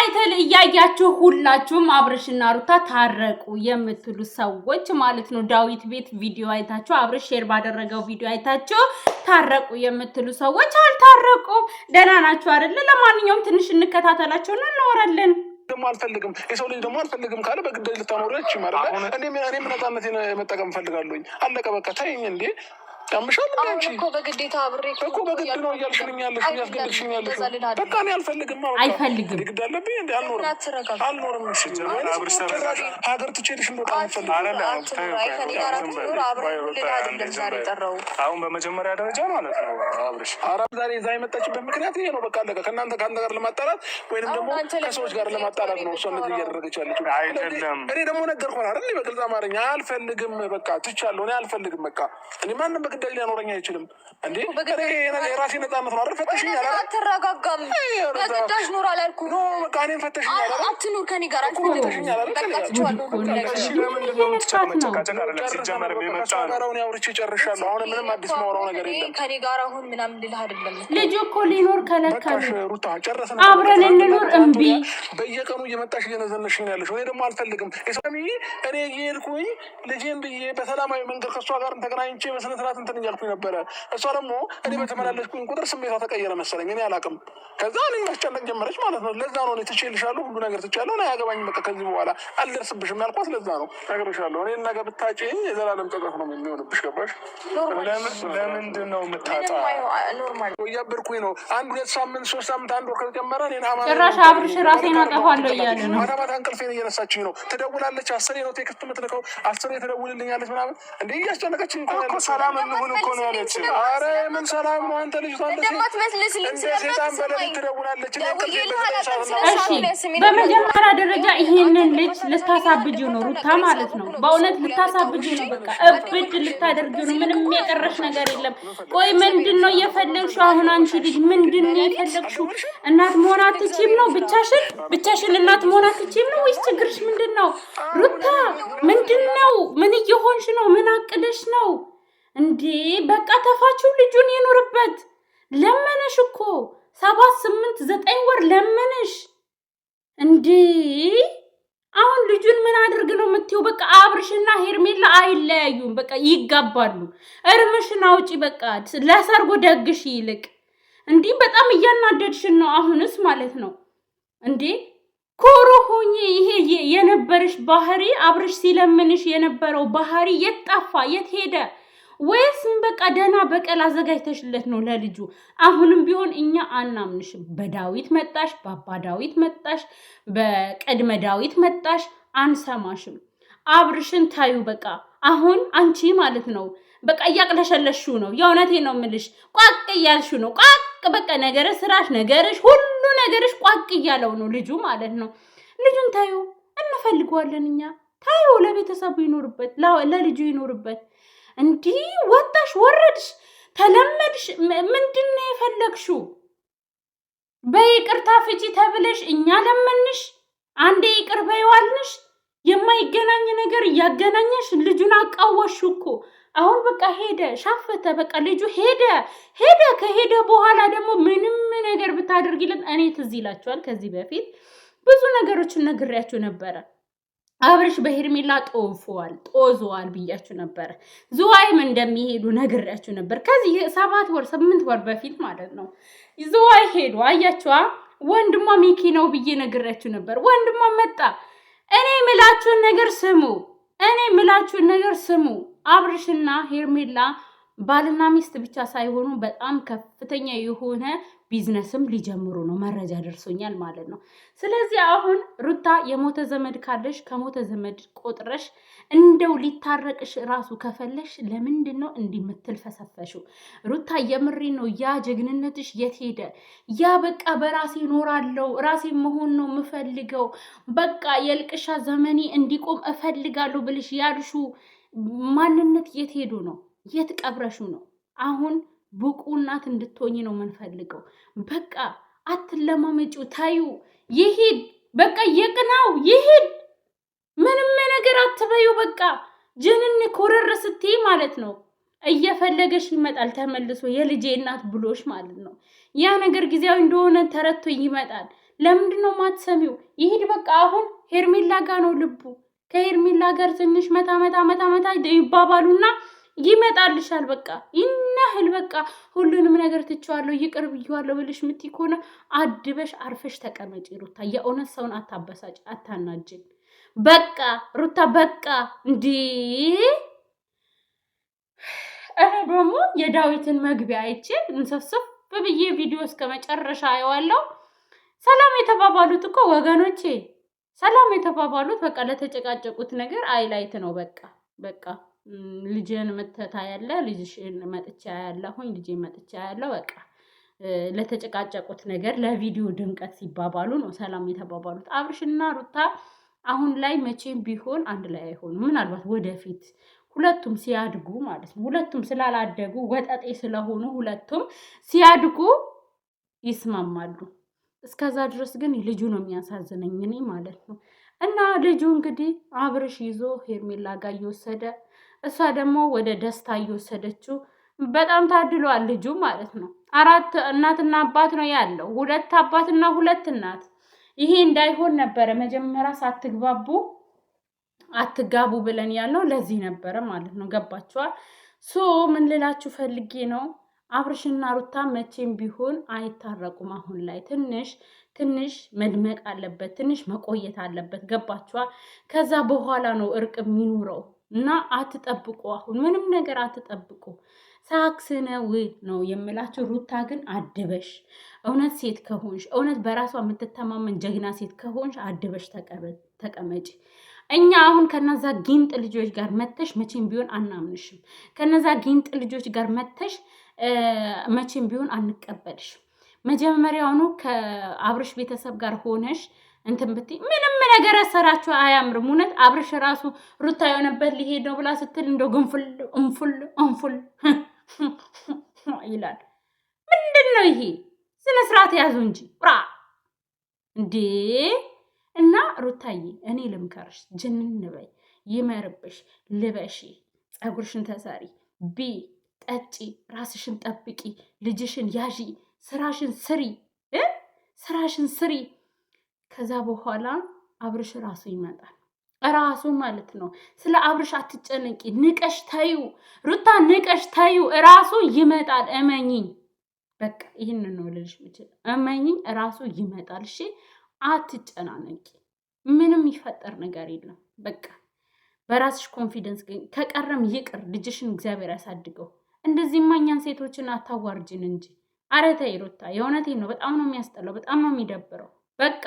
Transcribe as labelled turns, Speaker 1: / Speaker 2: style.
Speaker 1: ታይተል እያያችሁ ሁላችሁም አብርሽና ሩታ ታረቁ የምትሉ ሰዎች ማለት ነው ዳዊት ቤት ቪዲዮ አይታችሁ አብርሽ ሼር ባደረገው ቪዲዮ አይታችሁ ታረቁ የምትሉ ሰዎች አልታረቁም። ደህና ናችሁ አይደል? ለማንኛውም ትንሽ እንከታተላቸውና እናወራለን።
Speaker 2: ደሞ አልፈልግም የሰው ልጅ ደሞ አልፈልግም ካለ በግዳጅ ልታኖሪያችሁ ማለት እኔ ነፃነቴን መጠቀም ፈልጋለሁኝ። አለቀ በቃ። ታይኝ እንዴ ያምሻል እንዴ
Speaker 3: እኮ በግዴታ አብሬ
Speaker 2: እኮ በግድ ነው ያልሽኛለሽ ያስገድልሽኛለሽ። በቃ እኔ አልፈልግም
Speaker 1: አይፈልግም
Speaker 2: ግድ አለብኝ እንዴ አልኖርም እሺ አብርሽ ተረጋጋ። ሀገር ትቼልሽ እንደው
Speaker 4: አሁን በመጀመሪያ ደረጃ ማለት ነው አብርሽ
Speaker 2: አረብ ዛሬ እዛ የመጣችበት ምክንያት ይሄ ነው። በቃ አለቀ። ከእናንተ ጋር ለማጣላት ወይንም ደግሞ ከሰዎች ጋር ለማጣላት ነው እሷ እንደዚህ እያደረገች ያለችው
Speaker 4: አይደለም።
Speaker 2: እኔ ደግሞ ነገርኩህ አይደል በግልጽ አማርኛ አልፈልግም በቃ ትቻለሁ። እኔ አልፈልግም በቃ እኔ ማንንም በግዳጅ ሊያኖረኝ አይችልም እንዴ የራሴ ነፃነት ነው አይደል? ፈተሽኝ አላለ
Speaker 3: አትረጋጋም። በግዳጅ ኖር አላልኩም ነው
Speaker 2: በቃ እኔን ፈተሽኝ አላለ
Speaker 3: አትኑር ከኔ ጋር አትፈተሽኝ አላለ በቃ
Speaker 2: ጨርሻለሁ። አሁን ምንም አዲስ ማውራው ነገር የለም
Speaker 3: ከኔ ጋር አሁን ምናምን ልልህ አይደለም።
Speaker 1: ልጅ እኮ ሊኖር ከለከሉ
Speaker 2: ሩታ ጨረስን
Speaker 1: አብረን እንኖር እምቢ
Speaker 2: በየቀኑ እየመጣሽ እየነዘነሽኝ ያለሽ እኔ ደግሞ አልፈልግም። እኔ እየሄድኩኝ ልጄን ብዬ በሰላማዊ መንገድ ከእሷ ጋር ተገናኝቼ በስነ ስርዓት እንትን እያልኩኝ ነበረ። እሷ ደግሞ እኔ በተመላለስኩኝ ቁጥር ስሜቷ ተቀየረ መሰለኝ። እኔ አላውቅም። ከዛ እኔ ማስጨነቅ ጀመረች ማለት ነው። ለዛ ነው እኔ ትቼልሻለሁ ሁሉ ነገር ትቻለሁ እና አያገባኝም በቃ ከዚህ በኋላ አልደርስብሽም ያልኳት ለዛ ነው። ነግሬሻለሁ። እኔ ነገ ብታጪኝ የዘላለም ጸጸት ነው የሚሆንብሽ። ገባሽ?
Speaker 4: ለምንድን ነው የምታጣው?
Speaker 3: ኖርማል
Speaker 2: እያበርኩኝ ነው። 1 ሳምንት 3 ሳምንት 1 ወር ከተጨመረ እኔና
Speaker 1: ጭራሽ አብርሽ ራሴን አጠፋለሁ እያለ ነው።
Speaker 2: ማታ እንቅልፌን እየነሳችኝ ነው። ትደውላለች 10 ነው ቴክስት የምትልከው 10 ትደውልልኛለች ምናምን እንዴ እያስጨነቀችኝ እኮ ሰላም እንሁን እኮ ነው ያለች። ኧረ ምን ሰላም ነው አንተ ልጅቷ ሴጣን በሌሊት ትደውላለች።
Speaker 1: እሺ በመጀመሪያ ደረጃ ይሄንን ልጅ ልታሳብጂው ነው ሩታ ማለት ነው። በእውነት ልታሳብጂው ነው። በቃ እብድ ልታደርጊው ነው። ምንም የቀረሽ ነገር የለም። ቆይ ምንድን ነው የፈለግሽው አሁን አንቺ ልጅ ምንድን ነው የፈለግሽው? እናት መሆን አትችይም ነው? ብቻሽን እናት መሆን አትችይም ነው ወይስ ችግርሽ ምንድን ነው? ሩታ ምንድን ነው? ምን እየሆንሽ ነው? ምን አቅደሽ ነው እንዴ? በቃ ተፋችሁ ልጁን ይኖርበት። ለመነሽ እኮ 7 8 9 ወር ለመነሽ እንዴ። አሁን ልጁን ምን አድርግ ነው የምትይው? በቃ አብርሽና ሄርሜላ አይለያዩም። በቃ ይጋባሉ። እርምሽን አውጪ። በቃ ለሰርጎ ደግሽ ይልቅ እንዴ። በጣም እያናደድሽን ነው አሁንስ ማለት ነው እንዴ። ኮሮ ሆኜ ይሄ የነበረሽ ባህሪ አብርሽ ሲለምንሽ የነበረው ባህሪ የት ጠፋ? የት ሄደ? ወይስ በቃ ደህና በቀል አዘጋጅተሽለት ነው ለልጁ? አሁንም ቢሆን እኛ አናምንሽም። በዳዊት መጣሽ፣ በአባ ዳዊት መጣሽ፣ በቀድመ ዳዊት መጣሽ፣ አንሰማሽም። አብርሽን ታዩ። በቃ አሁን አንቺ ማለት ነው በቃ እያቅለሸለሽው ነው። የእውነቴ ነው የምልሽ። ቋቅ እያልሽው ነው። ቋቅ በቃ ነገረ ስራሽ፣ ነገርሽ፣ ሁሉ ነገርሽ ቋቅ እያለው ነው ልጁ ማለት ነው። ልጁን ታዩ። እንፈልገዋለን እኛ። ታዩ። ለቤተሰቡ ይኖርበት፣ ለልጁ ይኖርበት። እንዲህ ወጣሽ ወረድሽ ተለመድሽ። ምንድን ነው የፈለግሽው? በይቅርታ ፍጪ ተብለሽ እኛ ለመንሽ። አንዴ ይቅር በይዋልንሽ። የማይገናኝ ነገር እያገናኘሽ ልጁን አቃወሽ እኮ። አሁን በቃ ሄደ፣ ሻፈተ። በቃ ልጁ ሄደ። ከሄደ በኋላ ደግሞ ምንም ነገር ብታደርጊለት እኔ ትዝ ይላችኋል። ከዚህ በፊት ብዙ ነገሮችን ነግሬያችሁ ነበረ። አብርሽ በሄርሜላ ጦዘዋል ብያችሁ ነበር። ዝዋይም እንደሚሄዱ ነግሬያችሁ ነበር። ከዚህ 7 ወር 8 ወር በፊት ማለት ነው። ዝዋይ ሄዱ። አያችኋ? ወንድሟ ሚኪ ነው ብዬ ነግሬያችሁ ነበር። ወንድሟ መጣ። እኔ ምላችሁን ነገር ስሙ። አብርሽና ሄርሜላ ባልና ሚስት ብቻ ሳይሆኑ በጣም ከፍተኛ የሆነ ቢዝነስም ሊጀምሩ ነው። መረጃ ደርሶኛል ማለት ነው። ስለዚህ አሁን ሩታ የሞተ ዘመድ ካለሽ ከሞተ ዘመድ ቆጥረሽ እንደው ሊታረቅሽ ራሱ ከፈለሽ ለምንድን ነው እንዲምትልፈሰፈሽው? ሩታ የምሬ ነው። ያ ጀግንነትሽ የት ሄደ? ያ በቃ በራሴ ኖራለሁ ራሴ መሆን ነው የምፈልገው በቃ የልቅሻ ዘመኔ እንዲቆም እፈልጋለሁ ብልሽ ያልሹ ማንነት የት ሄዱ ነው? የት ቀብረሹ ነው? አሁን ብቁ እናት እንድትሆኝ ነው የምንፈልገው። በቃ አትለማመጪው። ታዩ ይሄድ። በቃ የቅናው ይሄድ። ምንም ነገር አትበዩ። በቃ ጅንን ኮረር ስትይ ማለት ነው እየፈለገሽ ይመጣል ተመልሶ የልጄ እናት ብሎሽ ማለት ነው። ያ ነገር ጊዜያዊ እንደሆነ ተረቶ ይመጣል። ለምንድነው ማትሰሚው? ይሄድ በቃ አሁን ሄርሜላ ጋር ነው ልቡ። ከሄርሜላ ጋር ትንሽ መታ ይባባሉና ይመጣልሻል። በቃ ይናህል በቃ ሁሉንም ነገር ትቼዋለሁ ይቅር ብዬዋለሁ ብልሽ ምትይ ከሆነ አድበሽ አርፈሽ ተቀመጪ ሩታ። የእውነት ሰውን አታበሳጭ፣ አታናጅን። በቃ ሩታ በቃ እንዴ። እኔ ደግሞ የዳዊትን መግቢያ አይቼ እንሰፍሰፍ ብዬ ቪዲዮ እስከ መጨረሻ አየዋለሁ። ሰላም የተባባሉት እኮ ወገኖቼ፣ ሰላም የተባባሉት በቃ ለተጨቃጨቁት ነገር አይላይት ነው። በቃ ልጅን መተታ ያለ ልጅሽን መጥቻ ያለሁኝ ልጅን መጥቻ ያለው በቃ ለተጨቃጨቁት ነገር ለቪዲዮ ድምቀት ሲባባሉ ነው ሰላም የተባባሉት። አብርሽና ሩታ አሁን ላይ መቼም ቢሆን አንድ ላይ አይሆኑም። ምናልባት ወደፊት ሁለቱም ሲያድጉ ማለት ነው። ሁለቱም ስላላደጉ ወጠጤ ስለሆኑ ሁለቱም ሲያድጉ ይስማማሉ። እስከዛ ድረስ ግን ልጁ ነው የሚያሳዝነኝ እኔ ማለት ነው። እና ልጁ እንግዲህ አብርሽ ይዞ ሄርሜላ ጋር እየወሰደ እሷ ደግሞ ወደ ደስታ እየወሰደችው በጣም ታድሏል ልጁ ማለት ነው። 4 እናትና አባት ነው ያለው፣ 2 አባትና 2 እናት። ይሄ እንዳይሆን ነበረ መጀመሪያ ሳትግባቡ አትጋቡ ብለን ያለው ለዚህ ነበረ ማለት ነው። ገባችኋል? ምን ልላችሁ ፈልጌ ነው አብርሽና ሩታ መቼም ቢሆን አይታረቁም። አሁን ላይ ትንሽ መድመቅ አለበት፣ ትንሽ መቆየት አለበት። ገባችኋል? ከዛ በኋላ ነው እርቅ የሚኖረው እና አትጠብቁ። አሁን ምንም ነገር አትጠብቁ። ሳክስ ነው የምላችሁ። ሩታ ግን አድበሽ እውነት ሴት ከሆንሽ እውነት በራሷ የምትተማመን ጀግና ሴት ከሆንሽ አድበሽ ተቀመጪ። እኛ አሁን ከነዛ ጊንጥ ልጆች ጋር መተሽ መቼም ቢሆን አናምንሽም። ከነዛ ጊንጥ ልጆች ጋር መተሽ መቼም ቢሆን አንቀበልሽ። መጀመሪያውኑ ከአብርሽ ቤተሰብ ጋር ሆነሽ እንትን ብትይ ምንም ነገር ያሰራችሁ አያምርም። እውነት አብርሽ ራሱ ሩታ የሆነበት ሊሄድ ነው ብላ ስትል እንደው ግንፍል እንፉል ይላል። ምንድን ነው ይሄ? ስነ ስርዓት ያዙ እንጂ ራ እንዴ። እና ሩታዬ እኔ ልምከርሽ፣ ጅንን በይ፣ ይመርብሽ፣ ልበሺ፣ ፀጉርሽን ተሰሪ፣ ጠጪ፣ ራስሽን ጠብቂ፣ ልጅሽን ያዢ፣ ስራሽን ስሪ። ከዛ በኋላ አብርሽ ራሱ ይመጣል። ራሱ ማለት ነው። ስለ አብርሽ አትጨነቂ፣ ንቀሽ ታዩ ሩታ፣ ንቀሽ ታዩ፣ ራሱ ይመጣል። እመኚኝ። በቃ ይህን ነው ልልሽ ምችል። እመኚኝ፣ ራሱ ይመጣል። እሺ አትጨናነቂ። ምንም ይፈጠር ነገር የለም። በቃ በራስሽ ኮንፊደንስ ግን ከቀረም ይቅር። ልጅሽን እግዚአብሔር ያሳድገው። እንደዚህማ እኛን ሴቶችን አታዋርጅን እንጂ። ኧረ ተይ ሩታ፣ የእውነቴን ነው። በጣም ነው የሚያስጠላው፣ በጣም ነው የሚደብረው። በቃ